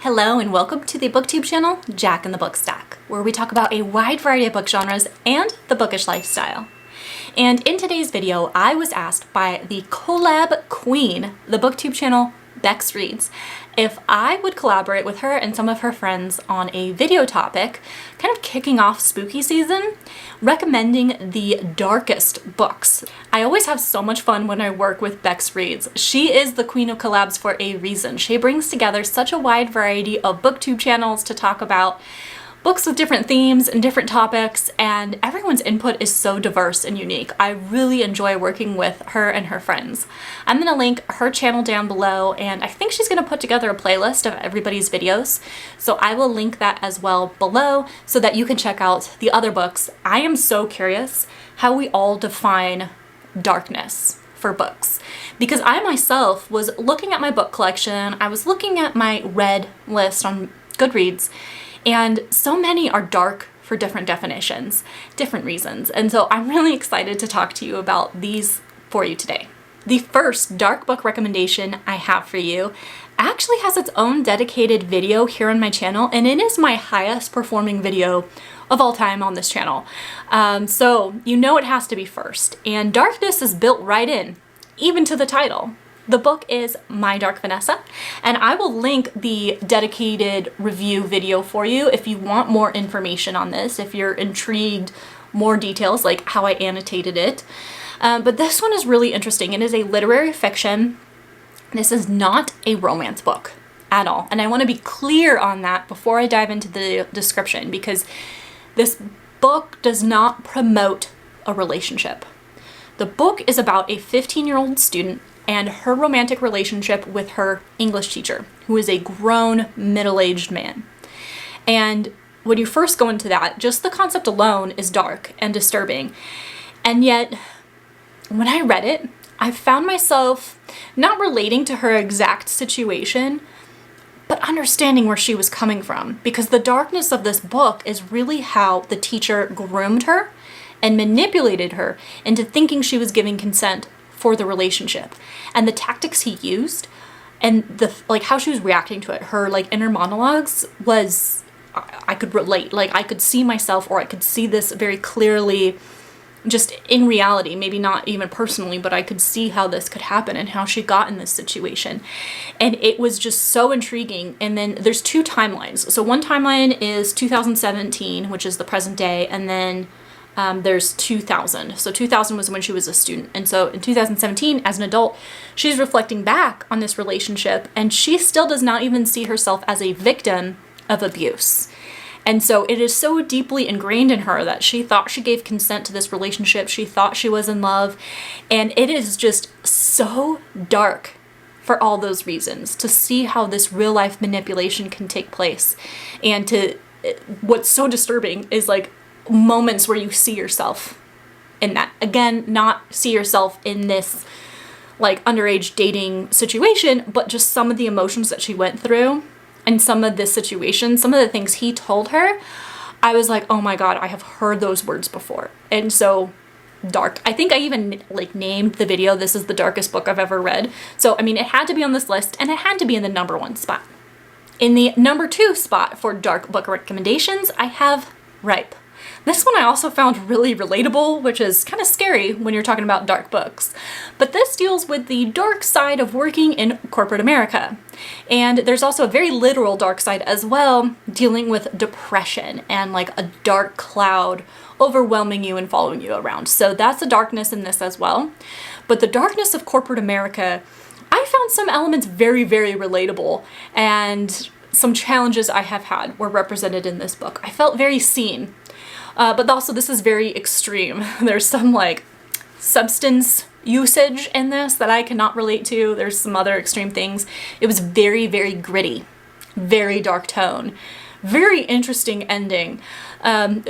Hello and welcome to the BookTube channel, Jack and the Book Stack, where we talk about a wide variety of book genres and the bookish lifestyle. And in today's video, I was asked by the COLLAB queen, the BookTube channel, Bex Reads, if I would collaborate with her and some of her friends on a video topic, kind of kicking off spooky season, recommending the darkest books. I always have so much fun when I work with Bex Reads. She is the queen of collabs for a reason. She brings together such a wide variety of BookTube channels to talk about books with different themes and different topics, and everyone's input is so diverse and unique. I really enjoy working with her and her friends. I'm gonna link her channel down below, and I think she's gonna put together a playlist of everybody's videos, so I will link that as well below so that you can check out the other books. I am so curious how we all define darkness for books, because I myself was looking at my book collection, I was looking at my read list on GoodReads, and so many are dark for different definitions, different reasons. And so I'm really excited to talk to you about these for you today. The first dark book recommendation I have for you actually has its own dedicated video here on my channel, and it is my highest performing video of all time on this channel. So you know it has to be first. And darkness is built right in, even to the title. The book is My Dark Vanessa, and I will link the dedicated review video for you if you want more information on this, if you're intrigued, more details like how I annotated it. But this one is really interesting. It is a literary fiction. This is not a romance book at all. And I want to be clear on that before I dive into the description, because this book does not promote a relationship. The book is about a 15-year-old student and her romantic relationship with her English teacher, who is a grown, middle-aged man. And when you first go into that, just the concept alone is dark and disturbing. And yet, when I read it, I found myself not relating to her exact situation, but understanding where she was coming from. Because the darkness of this book is really how the teacher groomed her and manipulated her into thinking she was giving consent for the relationship, and the tactics he used and the how she was reacting to it, her inner monologues was, I could relate, I could see myself, or I could see this very clearly just in reality, maybe not even personally, but I could see how this could happen and how she got in this situation. And it was just so intriguing. And then there's two timelines. So one timeline is 2017, which is the present day, and then there's 2000. So 2000 was when she was a student. And so in 2017, as an adult, she's reflecting back on this relationship, and she still does not even see herself as a victim of abuse. And so it is so deeply ingrained in her that she thought she gave consent to this relationship. She thought she was in love. And it is just so dark for all those reasons, to see how this real life manipulation can take place. And what's so disturbing is moments where you see yourself in that. Again, not see yourself in this underage dating situation, but just some of the emotions that she went through and some of this situation, some of the things he told her. I was like, oh my God, I have heard those words before. And so dark. I think I even named the video, "This is the darkest book I've ever read." So, I mean, it had to be on this list, and it had to be in the #1 spot. In the #2 spot for dark book recommendations, I have Ripe. This one I also found really relatable, which is kind of scary when you're talking about dark books. But this deals with the dark side of working in corporate America. And there's also a very literal dark side as well, dealing with depression and a dark cloud overwhelming you and following you around. So that's a darkness in this as well. But the darkness of corporate America, I found some elements very, very relatable, and some challenges I have had were represented in this book. I felt very seen. But also this is very extreme. There's some substance usage in this that I cannot relate to. There's some other extreme things. It was very, very gritty, very dark tone, very interesting ending.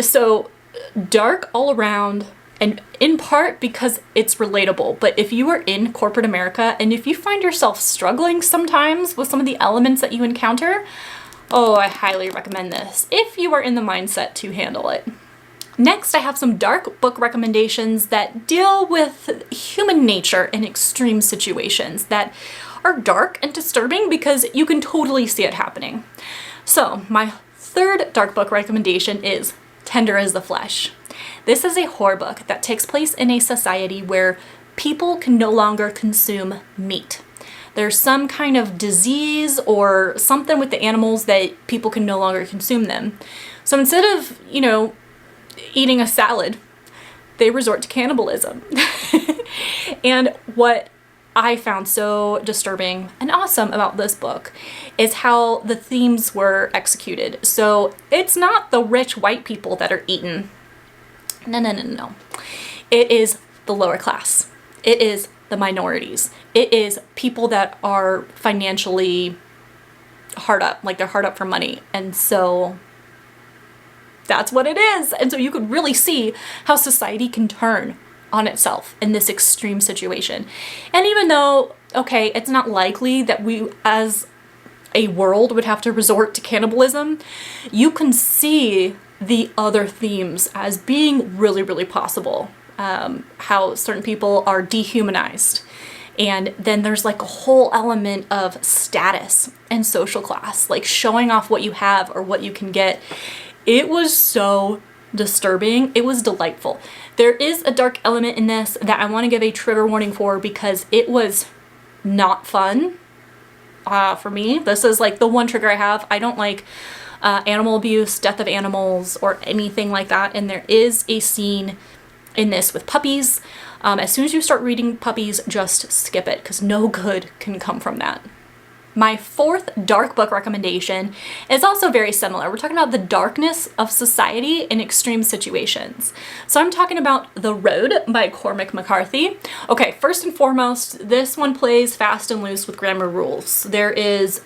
So dark all around, and in part because it's relatable. But if you are in corporate America and if you find yourself struggling sometimes with some of the elements that you encounter, oh, I highly recommend this if you are in the mindset to handle it. Next, I have some dark book recommendations that deal with human nature in extreme situations that are dark and disturbing because you can totally see it happening. So my third dark book recommendation is Tender as the Flesh. This is a horror book that takes place in a society where people can no longer consume meat. There's some kind of disease or something with the animals that people can no longer consume them. So instead of, you know, eating a salad, they resort to cannibalism. And what I found so disturbing and awesome about this book is how the themes were executed. So it's not the rich white people that are eaten. No. It is the lower class. It is the minorities. It is people that are financially hard up, like they're hard up for money. And so that's what it is. And so you could really see how society can turn on itself in this extreme situation. And even though, okay, it's not likely that we as a world would have to resort to cannibalism, you can see the other themes as being really, really possible. How certain people are dehumanized. And then there's like a whole element of status and social class, like showing off what you have or what you can get. It was so disturbing. It was delightful. There is a dark element in this that I want to give a trigger warning for because it was not fun for me. This is like the one trigger I have. I don't like animal abuse, death of animals, or anything like that. And there is a scene in this with puppies. As soon as you start reading puppies, just skip it because no good can come from that. My fourth dark book recommendation is also very similar. We're talking about the darkness of society in extreme situations. So I'm talking about The Road by Cormac McCarthy. Okay, first and foremost, this one plays fast and loose with grammar rules. There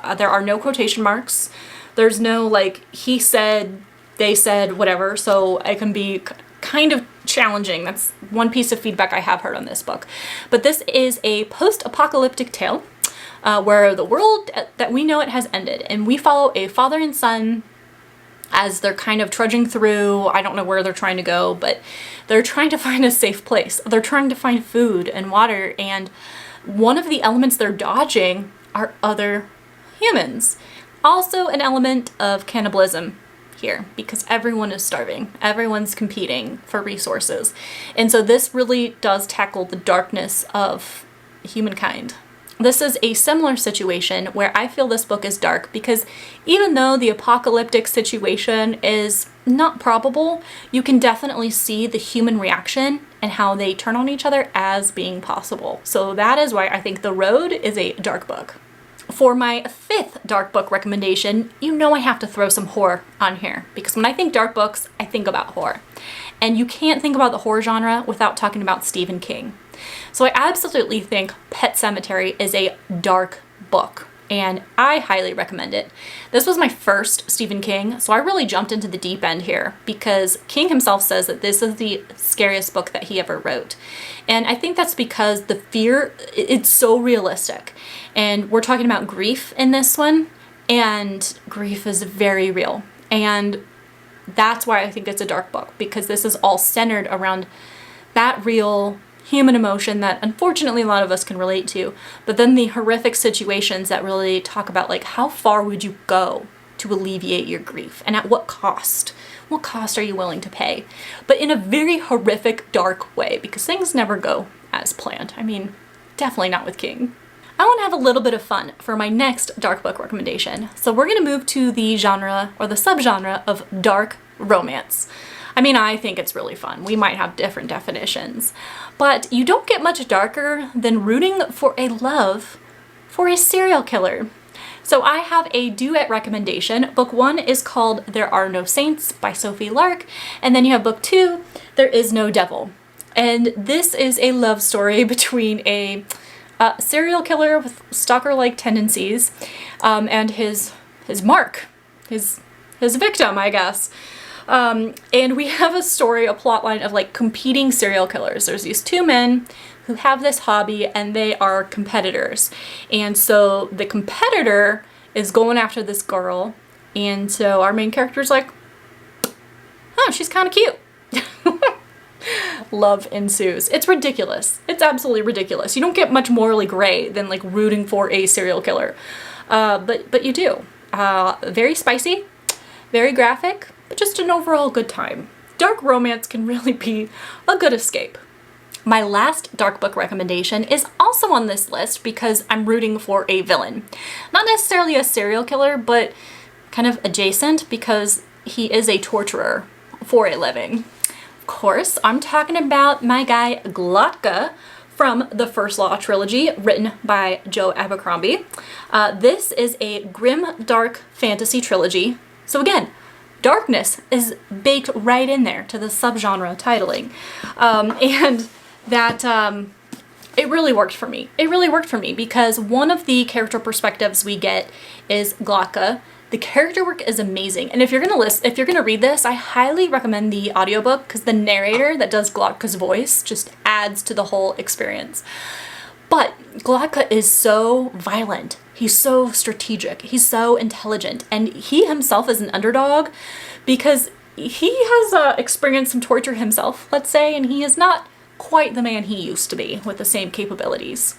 are no quotation marks. There's no like he said, they said, whatever. So it can be kind of challenging. That's one piece of feedback I have heard on this book. But this is a post-apocalyptic tale where the world that we know it has ended, and we follow a father and son as they're kind of trudging through. I don't know where they're trying to go, but they're trying to find a safe place. They're trying to find food and water, and one of the elements they're dodging are other humans. Also an element of cannibalism here because everyone is starving. Everyone's competing for resources. And so this really does tackle the darkness of humankind. This is a similar situation where I feel this book is dark because even though the apocalyptic situation is not probable, you can definitely see the human reaction and how they turn on each other as being possible. So that is why I think The Road is a dark book. For my fifth dark book recommendation, you know I have to throw some horror on here because when I think dark books, I think about horror. And you can't think about the horror genre without talking about Stephen King. So I absolutely think Pet Sematary is a dark book, and I highly recommend it. This was my first Stephen King, so I really jumped into the deep end here because King himself says that this is the scariest book that he ever wrote. And I think that's because the fear, it's so realistic. And we're talking about grief in this one, and grief is very real. And that's why I think it's a dark book, because this is all centered around that real human emotion that unfortunately a lot of us can relate to, but then the horrific situations that really talk about like how far would you go to alleviate your grief and at what cost? What cost are you willing to pay? But in a very horrific, dark way, because things never go as planned. I mean, definitely not with King. I want to have a little bit of fun for my next dark book recommendation. So we're going to move to the genre or the subgenre of dark romance. I mean, I think it's really fun. We might have different definitions, but you don't get much darker than rooting for a love for a serial killer. So I have a duet recommendation. Book 1 is called There Are No Saints by Sophie Lark, and then you have book 2, There Is No Devil. And this is a love story between a serial killer with stalker-like tendencies and his mark, his victim, I guess. And we have a story, a plot line of like competing serial killers. There's these two men who have this hobby and they are competitors. And so the competitor is going after this girl. And so our main character's like, oh, she's kind of cute. Love ensues. It's ridiculous. It's absolutely ridiculous. You don't get much morally gray than like rooting for a serial killer. But you do. Very spicy, very graphic, but just an overall good time. Dark romance can really be a good escape. My last dark book recommendation is also on this list because I'm rooting for a villain. Not necessarily a serial killer, but kind of adjacent because he is a torturer for a living. Of course, I'm talking about my guy Glotka from the First Law trilogy, written by Joe Abercrombie. This is a grim, dark fantasy trilogy. So again, darkness is baked right in there to the subgenre titling. And that it really worked for me. It really worked for me because one of the character perspectives we get is Glotka. The character work is amazing, and if you're gonna read this, I highly recommend the audiobook because the narrator that does Glotka's voice just adds to the whole experience. But Glotka is so violent, he's so strategic, he's so intelligent, and he himself is an underdog because he has experienced some torture himself, let's say, and he is not quite the man he used to be with the same capabilities.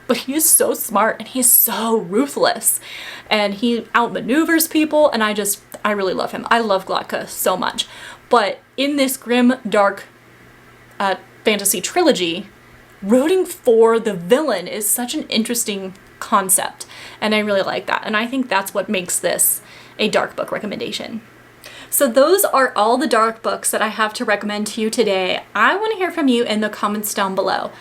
But he is so smart and he's so ruthless and he outmaneuvers people, and I really love him. I love Glotka so much. But in this grim, dark fantasy trilogy, rooting for the villain is such an interesting concept, and I really like that. And I think that's what makes this a dark book recommendation. So those are all the dark books that I have to recommend to you today. I want to hear from you in the comments down below.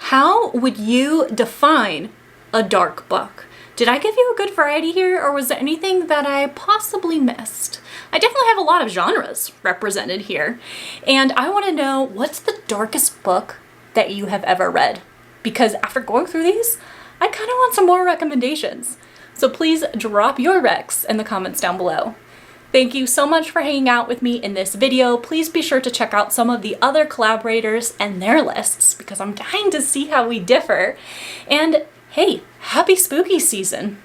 How would you define a dark book? Did I give you a good variety here, or was there anything that I possibly missed? I definitely have a lot of genres represented here, and I want to know, what's the darkest book that you have ever read? Because after going through these, I kind of want some more recommendations. So please drop your recs in the comments down below. Thank you so much for hanging out with me in this video. Please be sure to check out some of the other collaborators and their lists because I'm dying to see how we differ. And hey, happy spooky season!